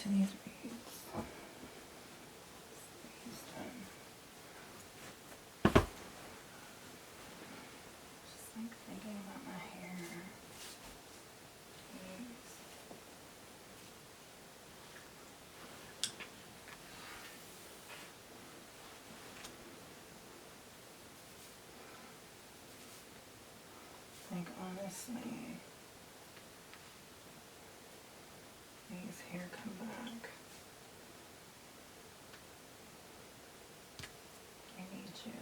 to these reads. Just like thinking about my hair. Like honestly, these hair come back. I need you.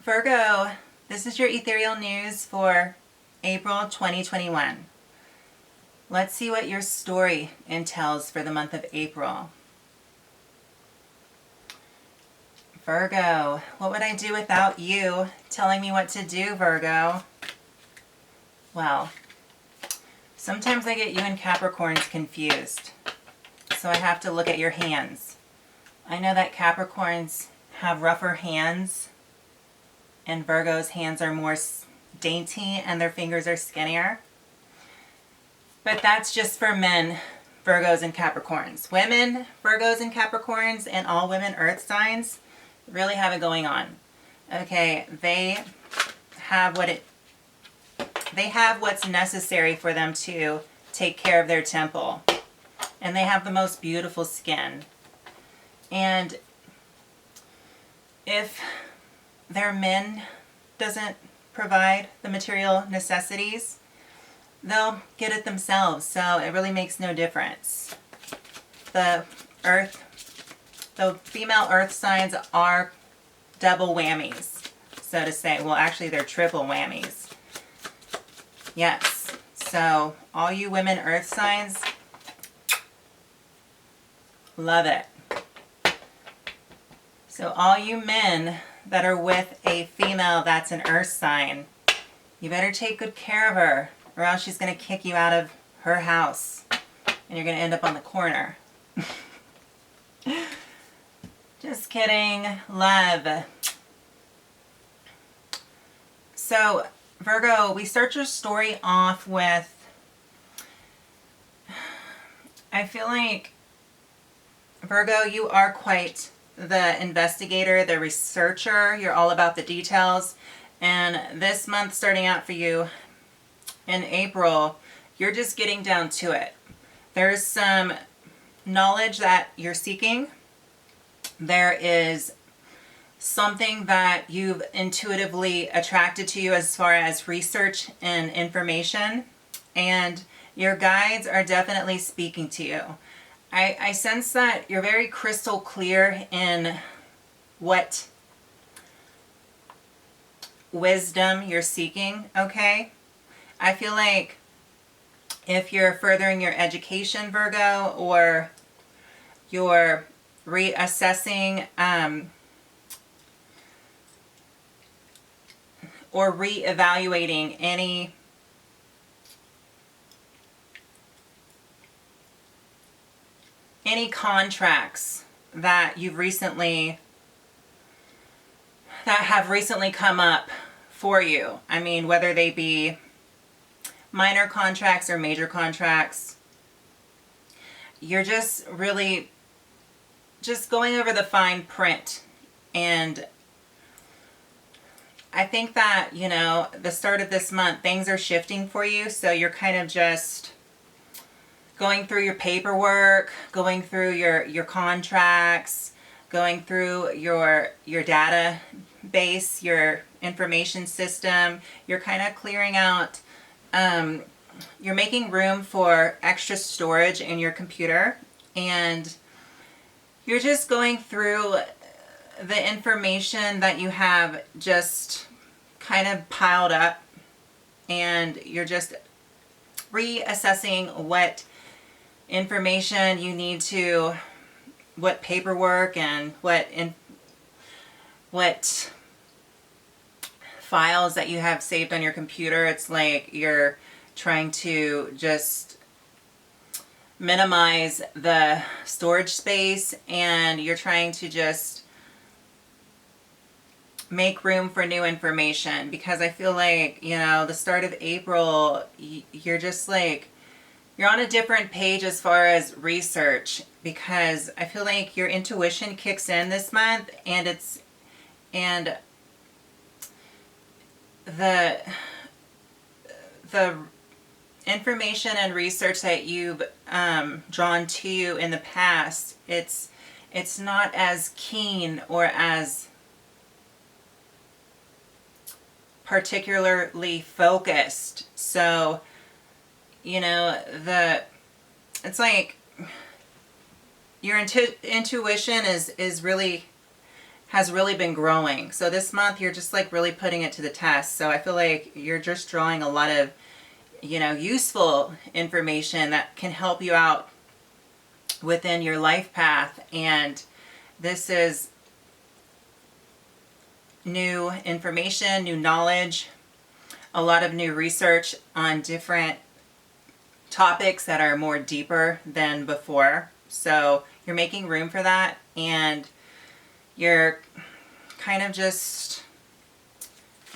Virgo, this is your ethereal news for April 2021. Let's see what your story entails for the month of April. Virgo, what would I do without you telling me what to do, Virgo? Well, sometimes I get you and Capricorns confused, so I have to look at your hands. I know that Capricorns have rougher hands, and Virgo's hands are more dainty and their fingers are skinnier. But that's just for men, Virgos and Capricorns. Women, Virgos and Capricorns, and all women earth signs really have it going on. Okay, they have what's necessary for them to take care of their temple. And they have the most beautiful skin. And if their men doesn't provide the material necessities, they'll get it themselves, so it really makes no difference. The female earth signs are double whammies, so to say. Well, actually they're triple whammies. Yes, so all you women earth signs, love it. So all you men that are with a female that's an earth sign, you better take good care of her, or else she's going to kick you out of her house and you're going to end up on the corner. Just kidding. Love. So, Virgo, we start your story off with, I feel like, Virgo, you are quite the investigator, the researcher. You're all about the details. And this month starting out for you in April, you're just getting down to it. There's some knowledge that you're seeking. There is something that you've intuitively attracted to you as far as research and information. And your guides are definitely speaking to you. I sense that you're very crystal clear in what wisdom you're seeking, okay? I feel like if you're furthering your education, Virgo, or you're reassessing or reevaluating any contracts that you've recently, that have recently come up for you. I mean, whether they be minor contracts or major contracts, you're just really just going over the fine print. And I think that, you know, the start of this month, things are shifting for you. So you're kind of just going through your paperwork, going through your contracts, going through your database, your information system. You're kind of clearing out, you're making room for extra storage in your computer, and you're just going through the information that you have just kind of piled up, and you're just reassessing what information you need to, what paperwork and what files that you have saved on your computer. It's like you're trying to just minimize the storage space, and you're trying to just make room for new information, because I feel like, you know, the start of April, you're just like, you're on a different page as far as research, because I feel like your intuition kicks in this month, and the information and research that you've drawn to you in the past, it's not as keen or as particularly focused. So, you know, it's like your intuition has really been growing. So this month you're just like really putting it to the test. So I feel like you're just drawing a lot of, you know, useful information that can help you out within your life path. And this is new information, new knowledge, a lot of new research on different topics that are more deeper than before. So you're making room for that, and you're kind of just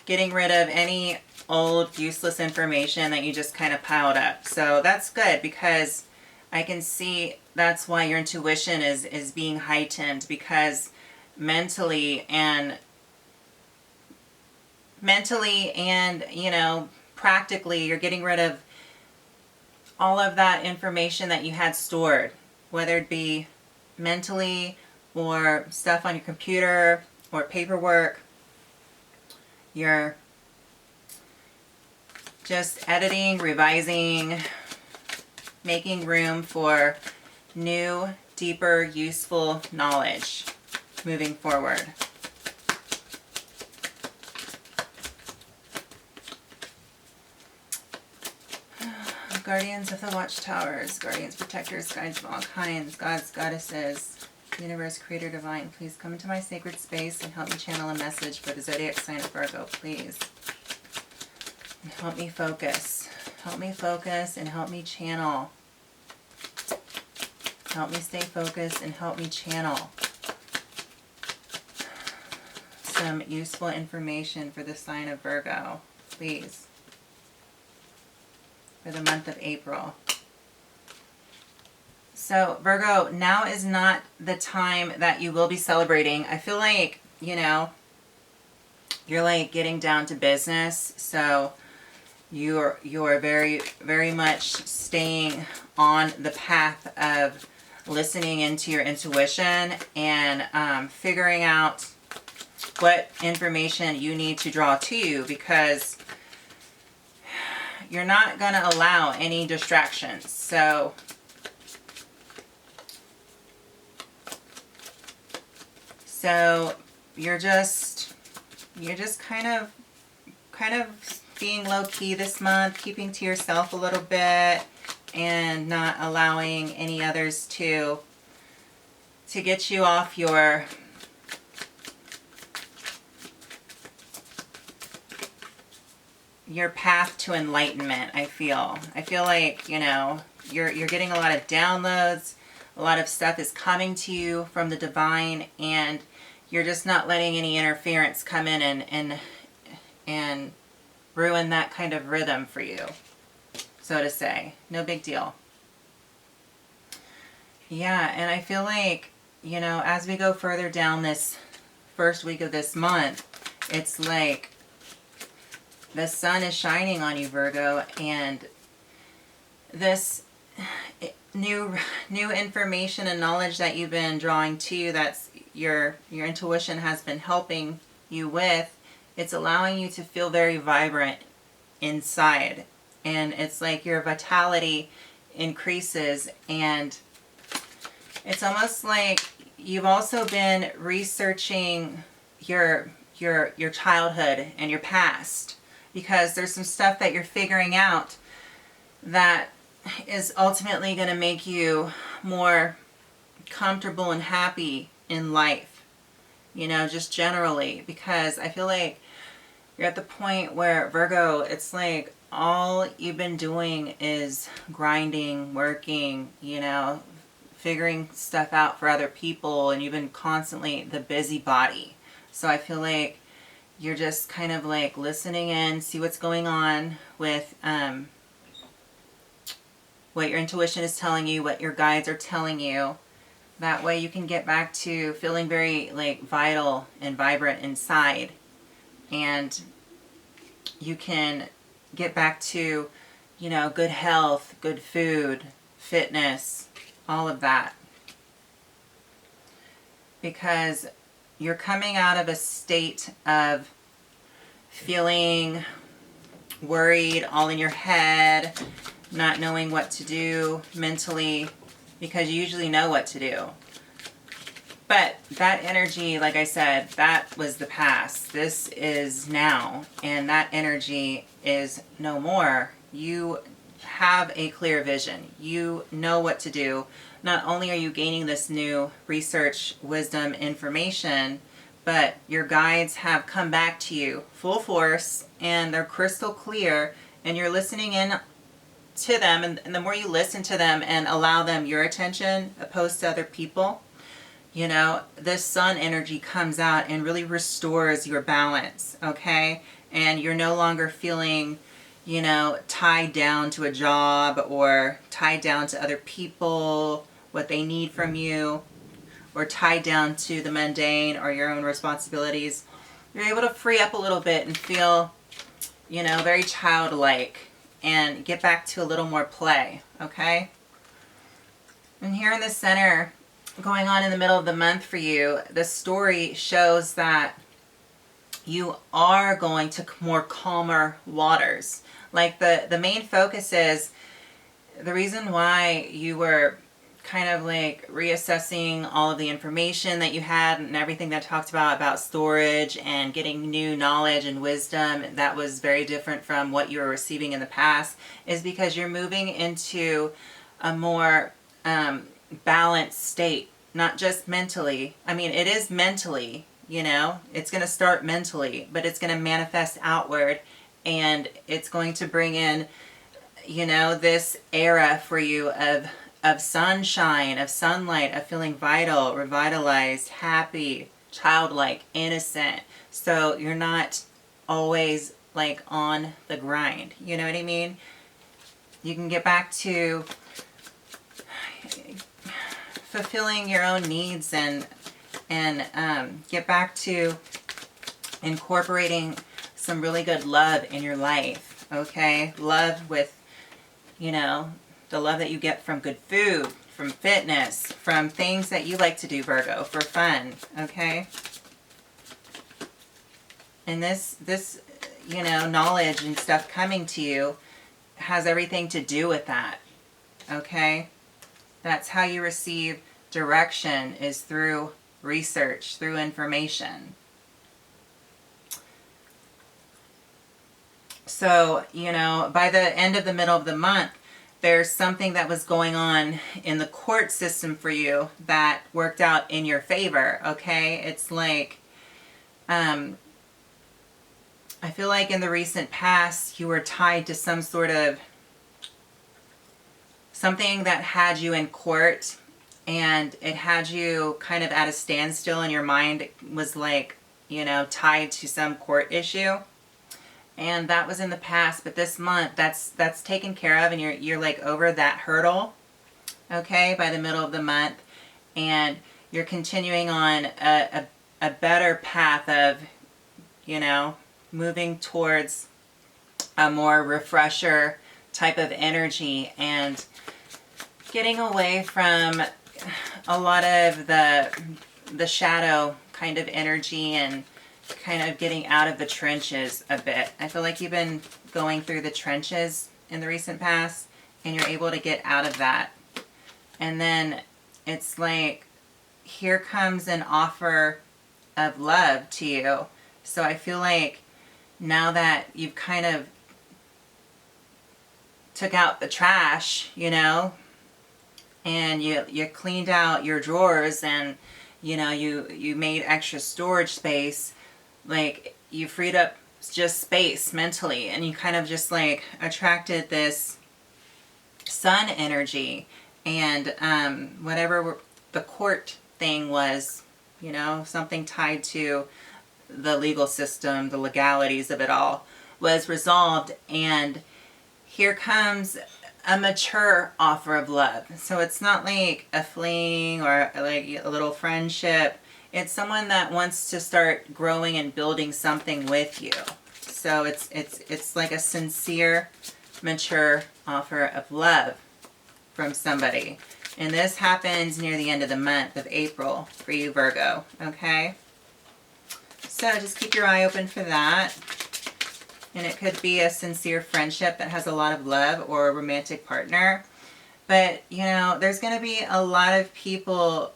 getting rid of any old useless information that you just kind of piled up. So that's good, because I can see that's why your intuition is being heightened, because mentally and you know, practically, you're getting rid of all of that information that you had stored, whether it be mentally or stuff on your computer or paperwork. You're just editing, revising, making room for new, deeper, useful knowledge moving forward. Guardians of the watchtowers, guardians, protectors, guides of all kinds, gods, goddesses, universe, creator, divine, please come into my sacred space and help me channel a message for the zodiac sign of Virgo, please. And help me focus. Help me focus and help me channel. Help me stay focused and help me channel. some useful information for the sign of Virgo, please, for the month of April. So Virgo, now is not the time that you will be celebrating. I feel like, you know, you're like getting down to business. So you're very, very much staying on the path of listening into your intuition and figuring out what information you need to draw to you, because you're not going to allow any distractions. So you're just kind of being low key this month, keeping to yourself a little bit and not allowing any others to get you off your path to enlightenment. I feel like, you know, you're getting a lot of downloads, a lot of stuff is coming to you from the divine, and you're just not letting any interference come in and ruin that kind of rhythm for you, so to say. No big deal. Yeah, and I feel like, you know, as we go further down this first week of this month, it's like the sun is shining on you, Virgo, and this new information and knowledge that you've been drawing to you, that's your intuition has been helping you with, it's allowing you to feel very vibrant inside. And it's like your vitality increases, and it's almost like you've also been researching your childhood and your past, because there's some stuff that you're figuring out that is ultimately going to make you more comfortable and happy in life, you know, just generally. Because I feel like you're at the point where, Virgo, it's like all you've been doing is grinding, working, you know, figuring stuff out for other people, and you've been constantly the busybody. So I feel like you're just kind of like listening in, see what's going on with what your intuition is telling you, what your guides are telling you. That way you can get back to feeling very like vital and vibrant inside, and you can get back to, you know, good health, good food, fitness, all of that. Because you're coming out of a state of feeling worried, all in your head, not knowing what to do mentally, because you usually know what to do. But that energy, like I said, that was the past. This is now, and that energy is no more. You have a clear vision. You know what to do. Not only are you gaining this new research, wisdom, information, but your guides have come back to you full force, and they're crystal clear, and you're listening in to them. And the more you listen to them and allow them your attention opposed to other people, you know, this sun energy comes out and really restores your balance, okay? And you're no longer feeling, you know, tied down to a job or tied down to other people, what they need from you, or tied down to the mundane or your own responsibilities. You're able to free up a little bit and feel, you know, very childlike, and get back to a little more play, okay? And here in the center, going on in the middle of the month for you, the story shows that you are going to more calmer waters. Like the main focus is the reason why you were kind of like reassessing all of the information that you had and everything that talked about storage and getting new knowledge and wisdom that was very different from what you were receiving in the past, is because you're moving into a more balanced state, not just mentally. I mean, it is mentally, you know, it's going to start mentally, but it's going to manifest outward, and it's going to bring in, you know, this era for you of sunshine, of sunlight, of feeling vital, revitalized, happy, childlike, innocent. So you're not always like on the grind. You know what I mean? You can get back to fulfilling your own needs and get back to incorporating some really good love in your life. Okay? Love with, you know, the love that you get from good food, from fitness, from things that you like to do, Virgo, for fun. Okay? And this, you know, knowledge and stuff coming to you has everything to do with that. Okay? That's how you receive direction, is through research, through information. So, you know, by the end of the middle of the month, there's something that was going on in the court system for you that worked out in your favor, okay? It's like, I feel like in the recent past, you were tied to some sort of something that had you in court, and it had you kind of at a standstill, and your mind was like, you know, tied to some court issue. And that was in the past, but this month that's taken care of, and you're like over that hurdle, okay, by the middle of the month, and you're continuing on a better path of, you know, moving towards a more refresher type of energy, and getting away from a lot of the shadow kind of energy, and kind of getting out of the trenches a bit. I feel like you've been going through the trenches in the recent past, and you're able to get out of that. And then it's like, here comes an offer of love to you. So I feel like now that you've kind of took out the trash, you know, and you cleaned out your drawers, and, you know, you made extra storage space, like you freed up just space mentally, and you kind of just like attracted this sun energy, and whatever the court thing was, you know, something tied to the legal system, the legalities of it all, was resolved, and here comes a mature offer of love. So it's not like a fling or like a little friendship. It's someone that wants to start growing and building something with you. So it's like a sincere, mature offer of love from somebody. And this happens near the end of the month of April for you, Virgo. Okay? So just keep your eye open for that. And it could be a sincere friendship that has a lot of love, or a romantic partner. But, you know, there's going to be a lot of people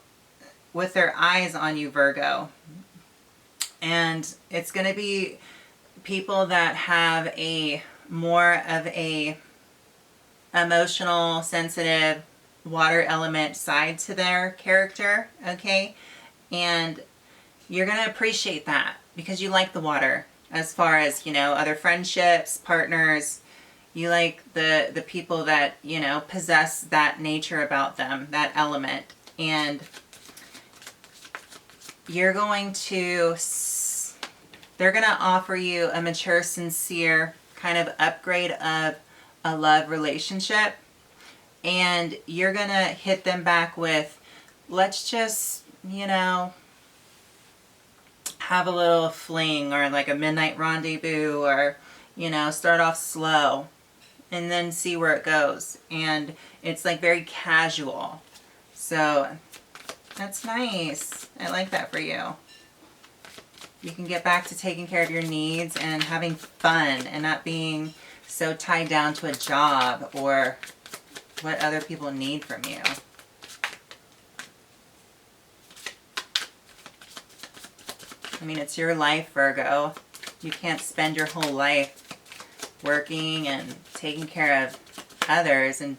with their eyes on you, Virgo. And it's going to be people that have a more of a emotional, sensitive, water element side to their character, okay? And you're going to appreciate that because you like the water, as far as, you know, other friendships, partners. You like the people that, you know, possess that nature about them, that element. And you're going to, they're going to offer you a mature, sincere kind of upgrade of a love relationship. And you're going to hit them back with, let's just, you know, have a little fling, or like a midnight rendezvous, or, you know, start off slow and then see where it goes. And it's like very casual. So that's nice. I like that for you. You can get back to taking care of your needs and having fun, and not being so tied down to a job or what other people need from you. I mean, it's your life, Virgo. You can't spend your whole life working and taking care of others and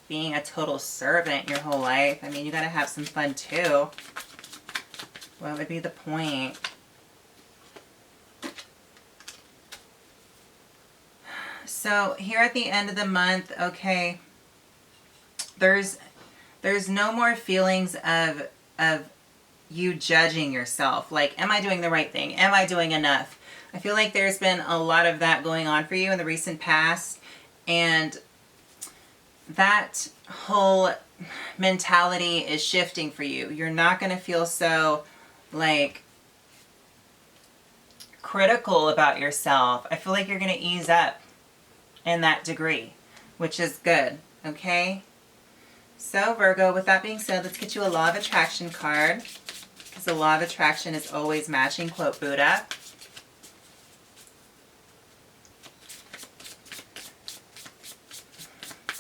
being a total servant your whole life. I mean, you gotta have some fun too. What would be the point? So here at the end of the month, okay, there's no more feelings of you judging yourself. Like, am I doing the right thing? Am I doing enough? I feel like there's been a lot of that going on for you in the recent past. And that whole mentality is shifting for you. You're not going to feel so like critical about yourself. I feel like you're going to ease up in that degree, which is good. Okay? So Virgo, with that being said, let's get you a Law of Attraction card, because the Law of Attraction is always matching, quote Buddha.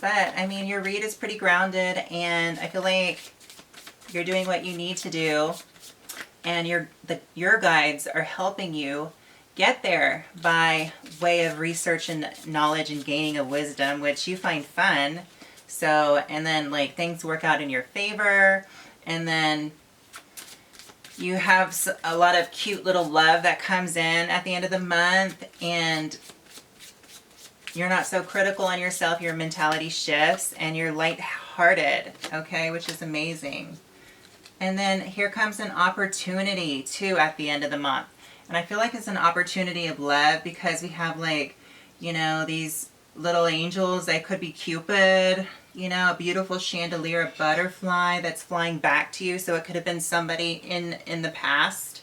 But, I mean, your read is pretty grounded, and I feel like you're doing what you need to do, and your guides are helping you get there by way of research and knowledge and gaining of wisdom, which you find fun. So, and then like things work out in your favor, and then you have a lot of cute little love that comes in at the end of the month, and you're not so critical on yourself. Your mentality shifts and you're lighthearted, okay, which is amazing. And then here comes an opportunity too at the end of the month. And I feel like it's an opportunity of love, because we have like, you know, these little angels. They could be Cupid, you know, a beautiful chandelier, a butterfly that's flying back to you. So it could have been somebody in the past.